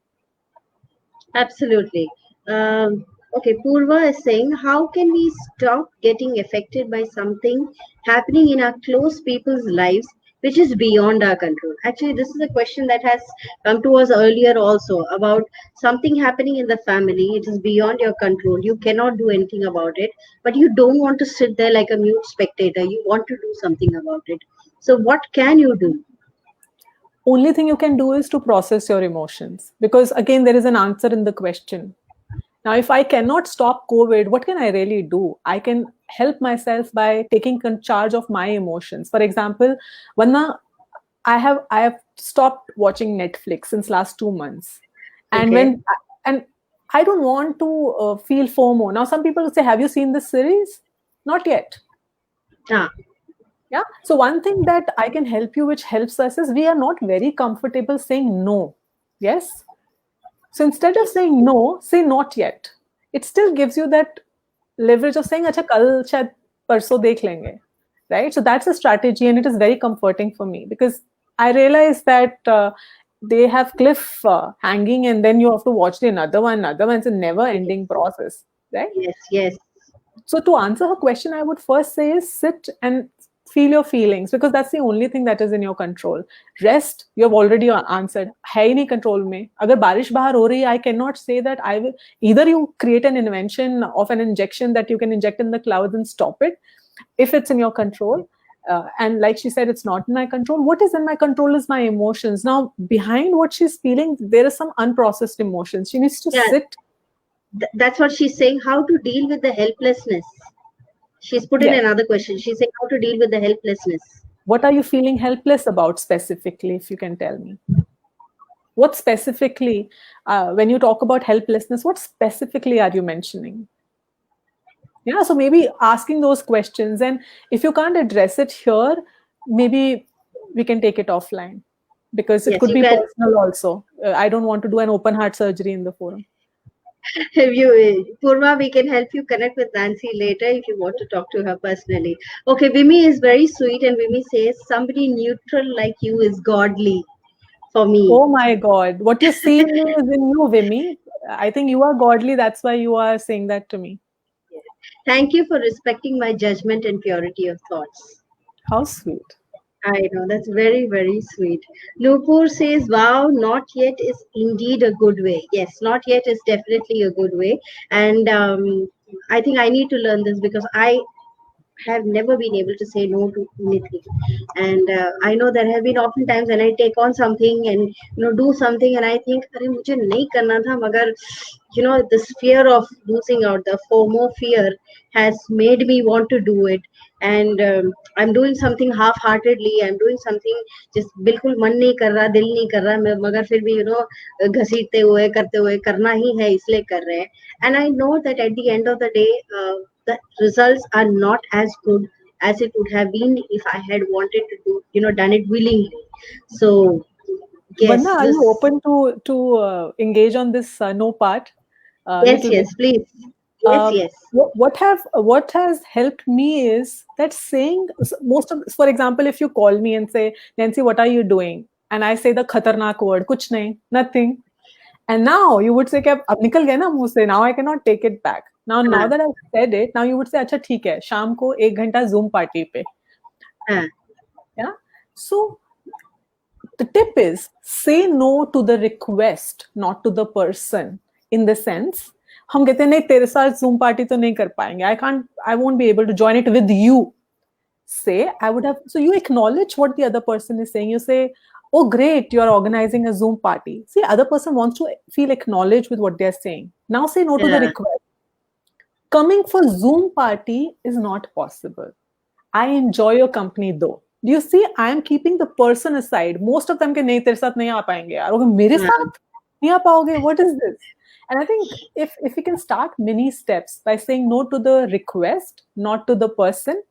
Absolutely. Okay, Purva is saying, how can we stop getting affected by something happening in our close people's lives which is beyond our control? Actually, this is a question that has come to us earlier also about something happening in the family. It is beyond your control. You cannot do anything about it, but you don't want to sit there like a mute spectator. You want to do something about it. So, what can you do? Only thing you can do is to process your emotions, because again there is an answer in the question. Now, if I cannot stop COVID, what can I really do? I can help myself by taking charge of my emotions. For example, Vanna, I have stopped watching Netflix since last 2 months, and Okay. and I don't want to feel FOMO. Now, some people say, "Have you seen this series?" Not yet. Ah. Yeah. So one thing that I can help you, which helps us, is we are not very comfortable saying no. Yes. So instead of saying no, say not yet. It still gives you that leverage of saying, "Acha, kal shayad parso dekh lenge." Right. So that's a strategy, and it is very comforting for me, because I realize that they have cliff hanging, and then you have to watch another one. It's a never-ending process. Right. Yes, yes. So to answer her question, I would first say is sit and feel your feelings, because that's the only thing that is in your control. Rest, you have already answered. है ही नहीं control में. अगर बारिश बाहर हो रही है, I cannot say that I will. Either you create an invention of an injection that you can inject in the clouds and stop it, if it's in your control. And like she said, it's not in my control. What is in my control is my emotions. Now, behind what she's feeling, there is some unprocessed emotions. She needs to sit. That's what she's saying. How to deal with the helplessness. She's put in another question. She's saying how to deal with the helplessness. What are you feeling helpless about specifically, if you can tell me? What specifically, when you talk about helplessness, what specifically are you mentioning? Yeah, so maybe asking those questions, and if you can't address it here, maybe we can take it offline, because it could be personal also. I don't want to do an open heart surgery in the forum. Purva, we can help you connect with Nancy later if you want to talk to her personally. Okay, Vimy is very sweet, and Vimy says somebody neutral like you is godly for me. Oh my God, what you see in me is in you, Vimy. I think you are godly. That's why you are saying that to me. Thank you for respecting my judgment and purity of thoughts. How sweet. I know, that's very, very sweet. Nupur says, wow, not yet is indeed a good way. Yes, not yet is definitely a good way. And I think I need to learn this, because I have never been able to say no to anything. And I know there have been often times when I take on something and do something, and I think, "Arey, mujhe nahi karna tha, magar this fear of losing out, the FOMO fear has made me want to do it. And I'm doing something half heartedly, I'm doing something just बिल्कुल मन नहीं कर रहा, दिल नहीं कर रहा, मगर फिर भी घसीटते हुए करते हुए करना ही है, इसलिए कर रहे हैं. And I know that at the end of the day, the results are not as good as it would have been if I had wanted to do, done it willingly. So yes, Vanna, are this, you open to engage on this no part? yes, Little bit. yes, please. Yes, yes. What has helped me is that saying most of, for example, if you call me and say, Nancy, what are you doing? And I say the khatarnak word, kuch nahi, nothing. And now you would say, ab nikal gaya na muh se, now I cannot take it back. Now that I've said it, now you would say, acha theek hai, sham ko 1 ghanta Zoom party pe. Yeah. So the tip is, say no to the request, not to the person. In the sense, हम कहते हैं नहीं तेरे साथ Zoom party तो नहीं कर पाएंगे. I won't be able to join it with you. Say, I would have, so you acknowledge what the other person is saying. You say, oh great, you're organizing a Zoom party. See, other person wants to feel acknowledged with what they're saying. Now say no to the request. Coming for Zoom party is not possible. I enjoy your company though. Do you see, I am keeping the person aside. Most of them के नहीं तेरे साथ नहीं आ पाएंगे यार. अगर मेरे साथ नहीं आ पाओगे, what is this? And I think if we can start mini steps by saying no to the request, not to the person.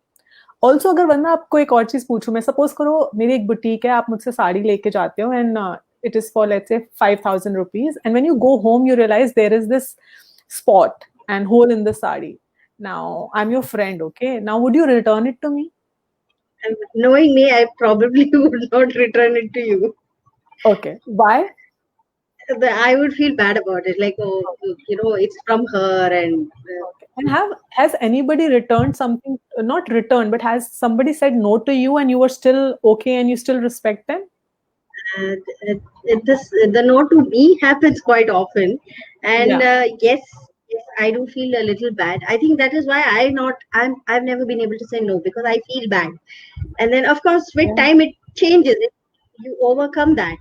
Also, अगर वरना आपको एक और चीज पूछूं, मैं सपोज करो मेरी एक बुटीक है, आप मुझसे साड़ी लेके जाते हो and it is for let's say 5,000 rupees, and when you go home you realize there is this spot and hole in the sari. Now I'm your friend, okay? Now would you return it to me? Knowing me, I probably would not return it to you. Okay. Why? I would feel bad about it. Like, oh, it's from her. And has anybody returned something? Not returned, but has somebody said no to you and you were still okay and you still respect them? The no to me happens quite often, and yes, I do feel a little bad. I think that is why I've never been able to say no, because I feel bad. And then of course with time it changes. You overcome that.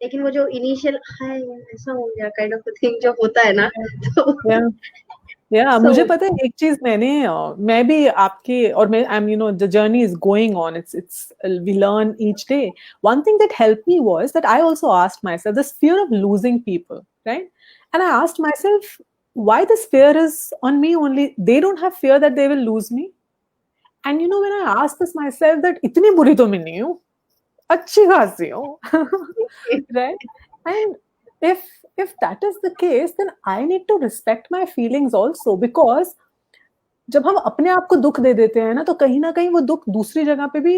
लेकिन वो जो initial हाय ऐसा हो गया kind of a thing जो होता है ना, तो मुझे पता है एक चीज मैं भी आपके और मैं the journey is going on. It's we learn each day. One thing that helped me was that I also asked myself this fear of losing people, right? And I asked myself why this fear is on me only. They don't have fear that they will lose me. And when I asked this myself that इतनी बुरी तो मैं नहीं हूँ, अच्छी खासी हूँ, right? And if that is the case, then I need to respect my feelings also, because जब हम अपने आप को दुख दे देते हैं ना, तो कहीं ना कहीं वो दुख दूसरी जगह पे भी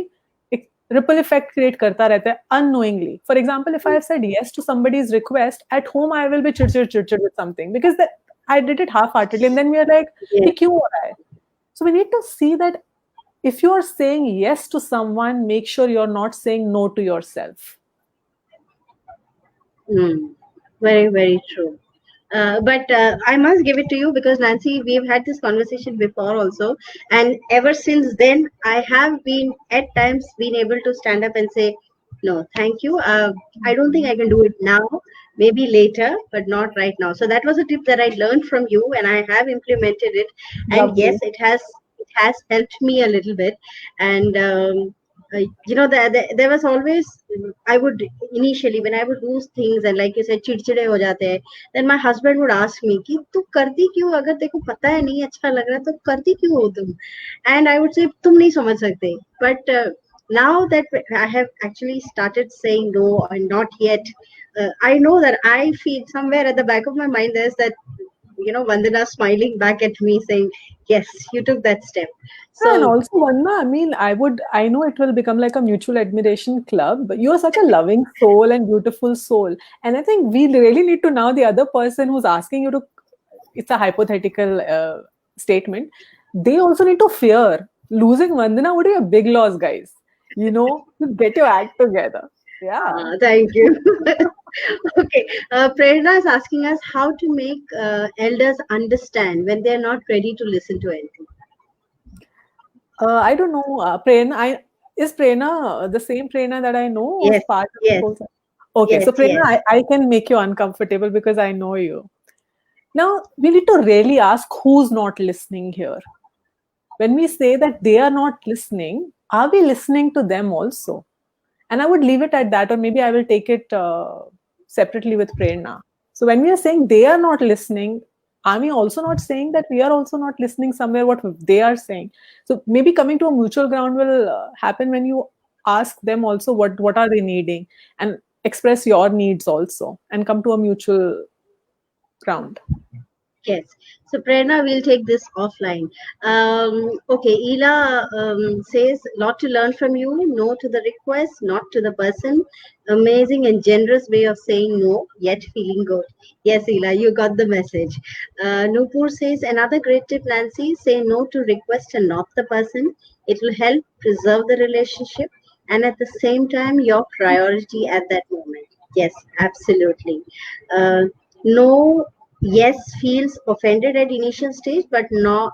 एक ripple effect create करता रहता है unknowingly. For example, if I have said yes to somebody's request, at home I will be chit with something because I did it half-heartedly, and then we are like, ये क्यों हो रहा है? So we need to see that if you are saying yes to someone, make sure you're not saying no to yourself. Very, very true. But I must give it to you because Nancy, we've had this conversation before also, and ever since then, I have been at times been able to stand up and say, no, thank you. I don't think I can do it now. Maybe later, but not right now. So that was a tip that I learned from you, and I have implemented it. And Lovely. yes, it has helped me a little bit. And there was always, I would initially when I would do things and like you said चिड़चिड़े हो जाते हैं, then my husband would ask me कि तू करती क्यों, अगर तेरे को पता है नहीं अच्छा लग रहा है तो करती क्यों हो तुम, and I would say तुम नहीं समझ सकते. But now that I have actually started saying no and not yet, I know that I feel somewhere at the back of my mind there's that Vandana smiling back at me saying, yes, you took that step. So, and also, Vanna, I know it will become like a mutual admiration club, but you are such a loving soul and beautiful soul. And I think we really need to now, the other person who's asking you to, it's a hypothetical statement, they also need to fear. Losing Vandana would be a big loss, guys. Get your act together. Yeah. Thank you. Okay. Prerna is asking us how to make elders understand when they're not ready to listen to anything. I don't know. Prerna, is Prerna the same Prerna that I know? Yes. Yes. Okay, yes, so Prerna, yes. I can make you uncomfortable because I know you. Now, we need to really ask who's not listening here. When we say that they are not listening, are we listening to them also? And I would leave it at that, or maybe I will take it separately with Prerna. So when we are saying they are not listening, are we also not saying that we are also not listening somewhere what they are saying? So maybe coming to a mutual ground will happen when you ask them also what are they needing, and express your needs also, and come to a mutual ground. Yes. So Prerna, we'll take this offline. Okay, Ela says, lot to learn from you. No to the request, not to the person. Amazing and generous way of saying no, yet feeling good. Yes, Ela, you got the message. Nupur says, another great tip, Nancy, say no to request and not the person. It will help preserve the relationship and at the same time your priority at that moment. Yes, absolutely. No, yes, feels offended at initial stage, but now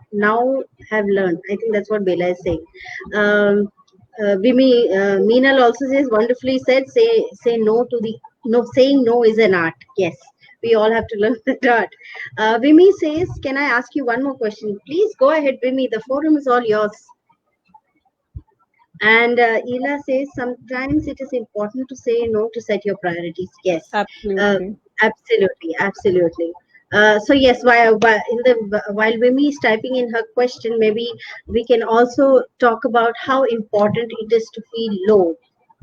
have learned. I think that's what Bella is saying. Meenal also says, wonderfully said, say no to the no, saying no is an art. Yes, we all have to learn that art. Vimi says, can I ask you one more question? Please go ahead, Vimi. The forum is all yours. And Ela says, sometimes it is important to say no to set your priorities. Yes, uh, Absolutely. absolutely. So yes, while Vimi is typing in her question, maybe we can also talk about how important it is to feel low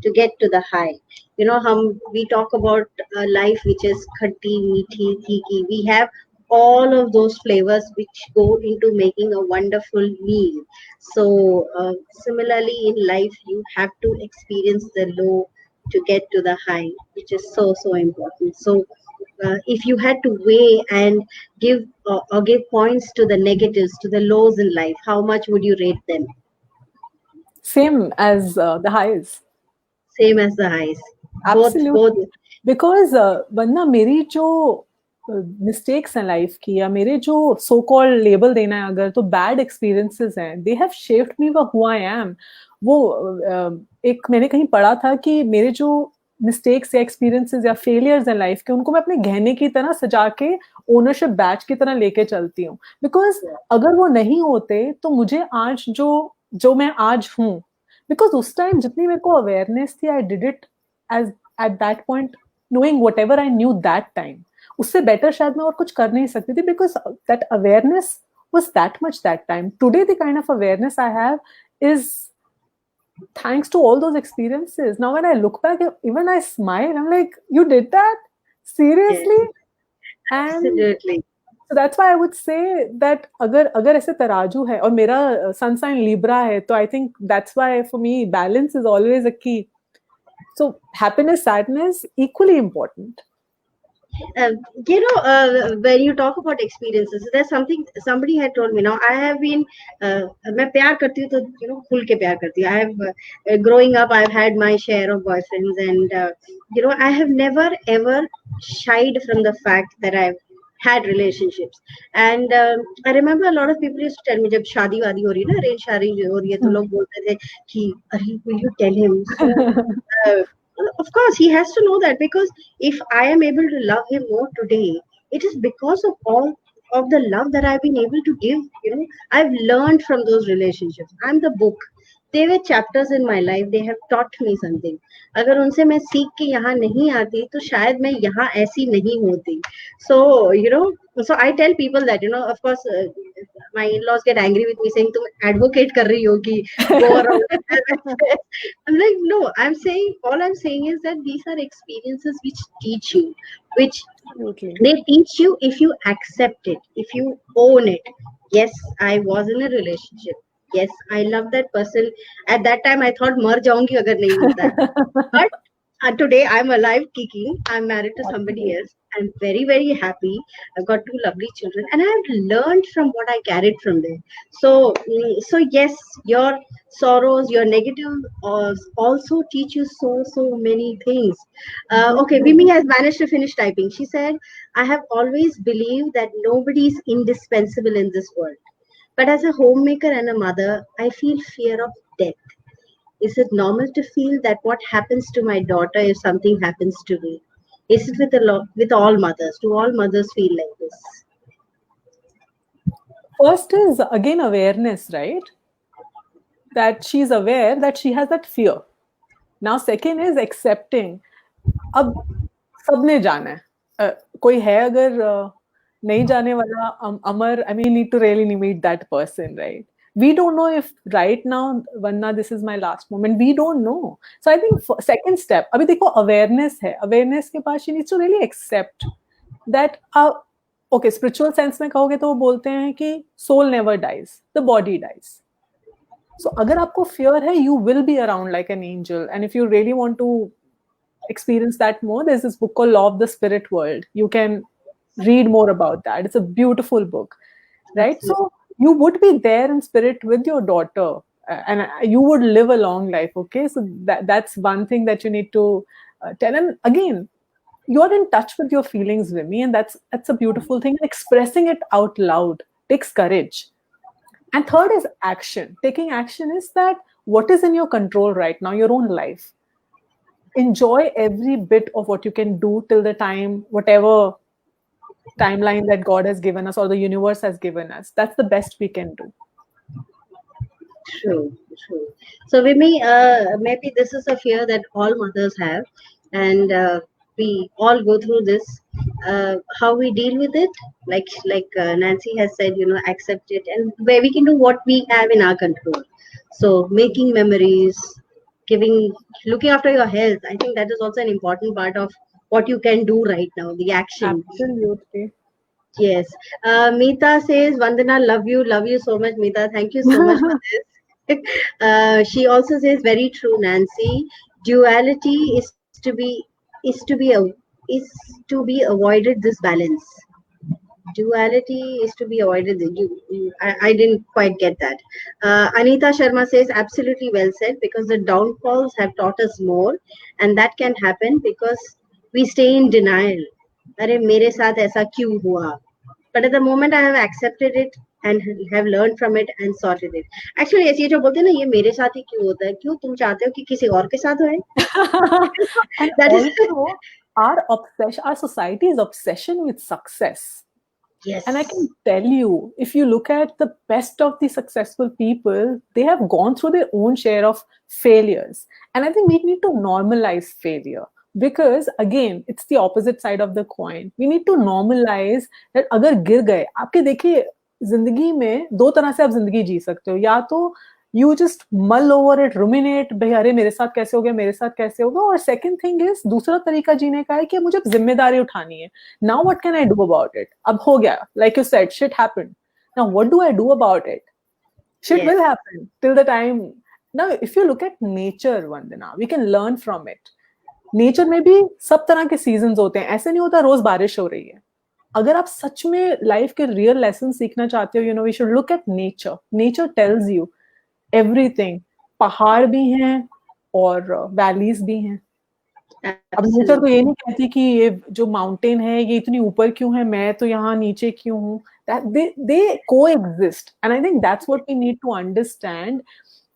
to get to the high. You know, we talk about life which is khatti, meethi, tiki. We have all of those flavors which go into making a wonderful meal. So similarly in life, you have to experience the low to get to the high, which is so important. So if you had to weigh and give points to the negatives, to the lows in life, how much would you rate them? Same as the highs. Same as the highs. Both. Absolutely. Because वरना मेरी जो mistakes हैं life की, या मेरे जो so called label देना है अगर, तो बैड एक्सपीरियंसेस हैं, they have shaped me who I am. वो एक मैंने कहीं पढ़ा था कि मेरे जो मिस्टेक्स या एक्सपीरियंसेस या फेलियर्स हैं लाइफ के, उनको मैं अपने गहने की तरह सजा के ओनरशिप बैच की तरह लेके चलती हूँ. बिकॉज अगर वो नहीं होते तो मुझे आज जो मैं आज हूँ, बिकॉज उस टाइम जितनी मेरे को अवेयरनेस थी, I did it as at that point, knowing whatever I knew that time, उससे better शायद मैं और कुछ कर नहीं सकती थी, because that awareness was that much that time. Today the kind of awareness I have is thanks to all those experiences. Now when I look back, even I smile, I'm like, you did that? Seriously? Yes. Absolutely. So that's why I would say that अगर ऐसे तराजू है और मेरा sun sign Libra है, तो I think that's why for me balance is always a key. So happiness, sadness, equally important. When you talk about experiences, there's somebody had told me. Now I have been, मैं प्यार करती हूँ तो खुल के प्यार करती हूँ. I have growing up, I've had my share of boyfriends, and I have never ever shied from the fact that I've had relationships. And I remember a lot of people used to tell me, जब शादी वादी हो रही है ना, arrange शादी हो रही है, तो लोग बोलते थे कि अरे will you tell him? So, of course he has to know that, because if I am able to love him more today, it is because of all of the love that I've been able to give. I've learned from those relationships. I'm the book. They were chapters in my life. They have taught me something. अगर उनसे मैं सीख के यहाँ नहीं आती तो शायद मैं यहाँ ऐसी नहीं होती. So I tell people that, of course, my in-laws get angry with me saying तुम advocate कर रही हो कि go around. I'm like, no, all I'm saying is that these are experiences which teach you, which Absolutely. they teach you if you accept it, if you own it. Yes, I was in a relationship. Yes, I love that person. At that time, I thought मर जाऊंगी अगर नहीं मिलता. But today, I'm alive, kicking. I'm married to somebody else. I'm very, very happy. I've got 2 lovely children, and I've learned from what I carried from there. So yes, your sorrows, your negative also teach you so many things. Okay, Vimi has managed to finish typing. She said, I have always believed that nobody is indispensable in this world. But as a homemaker and a mother, I feel fear of death. Is it normal to feel that what happens to my daughter if something happens to me? Is it with all mothers? Do all mothers feel like this? First is again awareness, right? That she's aware that she has that fear. Now second is accepting. अब सबने जाना है, कोई है अगर नहीं जाने वाला, अमर, I mean, need to really meet that person, right? We don't know if right now, Vanna, this is my last moment. We don't know. So I think second step, अभी देखो awareness है. Awareness के बाद she needs to really accept that, okay, spiritual sense में कहोगे तो वो बोलते हैं कि soul never dies, the body dies. So अगर आपको fear है, you will be around like an angel. And if you really want to experience that more, there's this book called Law of the Spirit World. You can read more about that. It's a beautiful book, right? Absolutely. So you would be there in spirit with your daughter, and you would live a long life. Okay, so that's one thing that you need to tell. And again, you're in touch with your feelings, Vimy, and that's a beautiful thing. Expressing it out loud takes courage. And third is action. Taking action is that what is in your control right now, your own life. Enjoy every bit of what you can do till the time, whatever timeline that God has given us or the universe has given us. That's the best we can do. True. So Vimy, maybe this is a fear that all mothers have, and we all go through this. How we deal with it, like Nancy has said, accept it, and where we can do what we have in our control. So making memories, looking after your health. I think that is also an important part of what you can do right now. The action. Absolutely. Yes. Meeta says, Vandana, love you so much, Meeta. Thank you so much for this. She also says, very true, Nancy. Duality is to be avoided. This balance. Duality is to be avoided. I didn't quite get that. Anita Sharma says, absolutely well said, because the downfalls have taught us more, and that can happen because we stay in denial. अरे मेरे साथ ऐसा क्यों हुआ? But at the moment I have accepted it and have learned from it and sorted it. Actually, ऐसे जो बोलते हैं ना, ये मेरे साथ ही क्यों होता है? क्यों तुम चाहते हो कि किसी और के साथ होए? And That is also, our society's obsession with success. yes. And I can tell you, if you look at the best of the successful people, they have gone through their own share of failures. And I think we need to normalize failure. Because again, it's the opposite side of the coin. We need to normalize that अगर गिर गए, आपके देखिए जिंदगी में दो तरह से आप जिंदगी जी सकते हो. या तो you just mull over it, ruminate, भाई अरे मेरे साथ कैसे हो गया, मेरे साथ कैसे होगा. और second thing is, दूसरा तरीका जीने का है कि मुझे जिम्मेदारी उठानी है. Now what can I do about it? अब हो गया, like you said, shit happened. Now what do I do about it? Shit will happen till the time. Now if you look at nature, Vandana, we can learn from it. Nature में भी सब तरह के seasons होते हैं. ऐसे नहीं होता रोज बारिश हो रही है. अगर आप सच में लाइफ के रियल लेसन सीखना चाहते हो, we should look at nature. Nature tells you everything. पहाड़ भी हैं और वैलीज भी हैं. अब नेचर तो ये नहीं कहती कि ये जो माउंटेन है ये इतनी ऊपर क्यों है, मैं तो यहाँ नीचे क्यों हूँ. they coexist, and I think that's what we need to understand,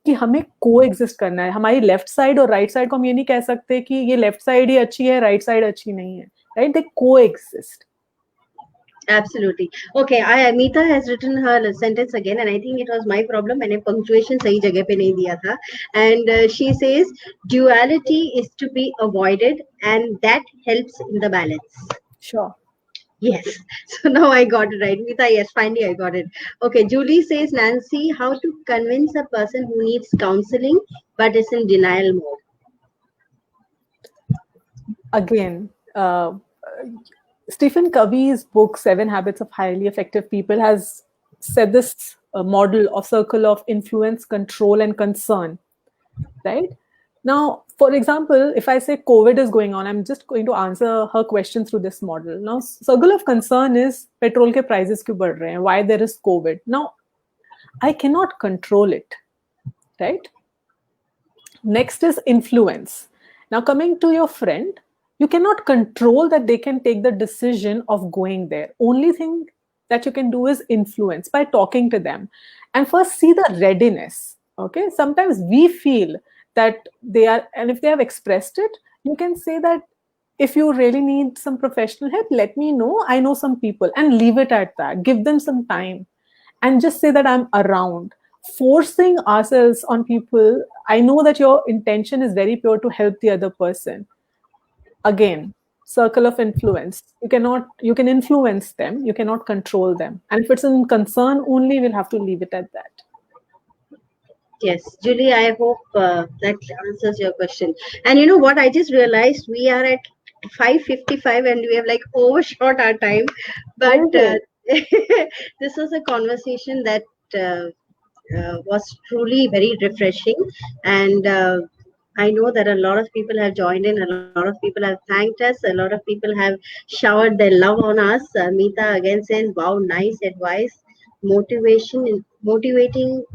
कि हमें को एग्जिस्ट करना है. हमारी लेफ्ट साइड और राइट साइड को हम ये नहीं कह सकते कि ये लेफ्ट साइड ही अच्छी है, राइट साइड अच्छी नहीं है. राइट, दे को exist. Absolutely. Okay, Meeta has written her sentence again, and I think it was my problem. मैंने punctuation सही जगह पे नहीं दिया था. And she says, duality is to be avoided, and that helps in the balance. Sure. Yes. So now I got it right. Meeta, yes, finally I got it. Okay, Julie says, Nancy, how to convince a person who needs counseling but is in denial mode? Again, Stephen Covey's book, 7 Habits of Highly Effective People, has said this model of circle of influence, control, and concern. Right? Now, for example, if I say COVID is going on, I'm just going to answer her question through this model. Now, circle of concern is petrol ke prices kyun बढ़ रहे हैं, why there is COVID. Now, I cannot control it, right? Next is influence. Now, coming to your friend, you cannot control that they can take the decision of going there. Only thing that you can do is influence by talking to them. And first, see the readiness, okay? Sometimes we feel that they are, and if they have expressed it, you can say that if you really need some professional help, let me know. I know some people, and leave it at that. Give them some time. and just say that I'm around. Forcing ourselves on people, I know that your intention is very pure to help the other person. Again, circle of influence. You can influence them, you cannot control them. And if it's in concern only, we'll have to leave it at that. Yes, Julie, I hope that answers your question. And you know what? I just realized we are at 5:55 and we have like overshot our time. But Okay. this was a conversation that was truly very refreshing. And I know that a lot of people have joined in, a lot of people have thanked us, a lot of people have showered their love on us. Meeta again says, wow, nice advice. Motivating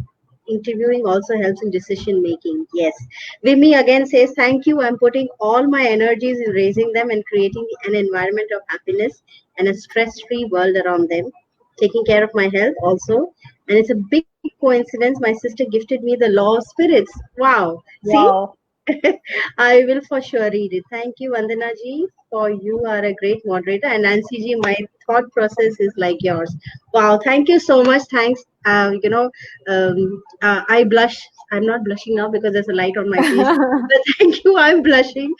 interviewing also helps in decision making. Yes. Vimi again says, thank you. I'm putting all my energies in raising them and creating an environment of happiness and a stress free world around them. Taking care of my health also. And it's a big coincidence. My sister gifted me the Law of Spirits. Wow. See? Wow. I will for sure read it. Thank you, Vandana ji, for you are a great moderator. And Nancy ji, my thought process is like yours. Wow, thank you so much. Thanks. I blush. I'm not blushing now because there's a light on my face. But thank you. I'm blushing.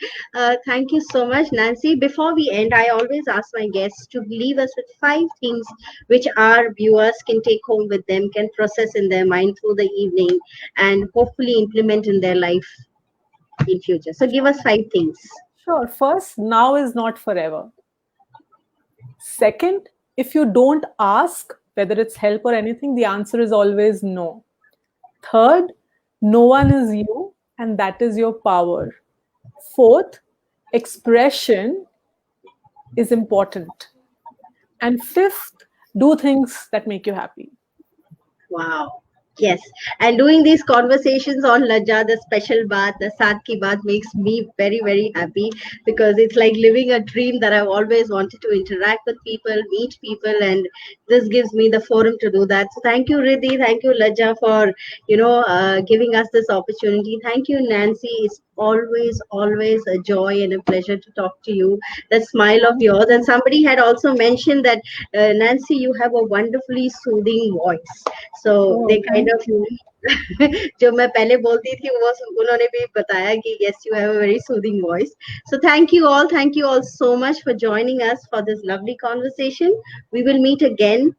Thank you so much, Nancy. Before we end, I always ask my guests to leave us with 5 things which our viewers can take home with them, can process in their mind through the evening, and hopefully implement in their life in future. So give us 5 things. Sure. First, now is not forever. Second, if you don't ask whether it's help or anything, the answer is always no. Third, no one is you, and that is your power. Fourth, expression is important. And fifth, do things that make you happy. Wow. Yes. And doing these conversations on Lajja, the special bath, the Saat Ki Baat makes me very, very happy because it's like living a dream that I've always wanted to interact with people, meet people, and this gives me the forum to do that. So thank you, Riddhi. Thank you, Lajja, for, giving us this opportunity. Thank you, Nancy. It's always a joy and a pleasure to talk to you. That smile of yours. And somebody had also mentioned that, Nancy, you have a wonderfully soothing voice. So Oh, they kind thank of you. जो मैं पहले बोलती थी वो उन्होंने भी बताया कि yes, you have a very soothing voice. So thank you all so much for joining us for this lovely conversation. We will meet again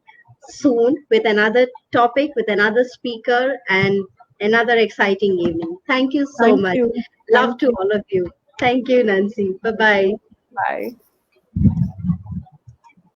soon with another topic, with another speaker, and another exciting evening. Thank you so Thank much. you. Love Thank to you. all of you. Thank you, Nancy. Bye bye. Bye.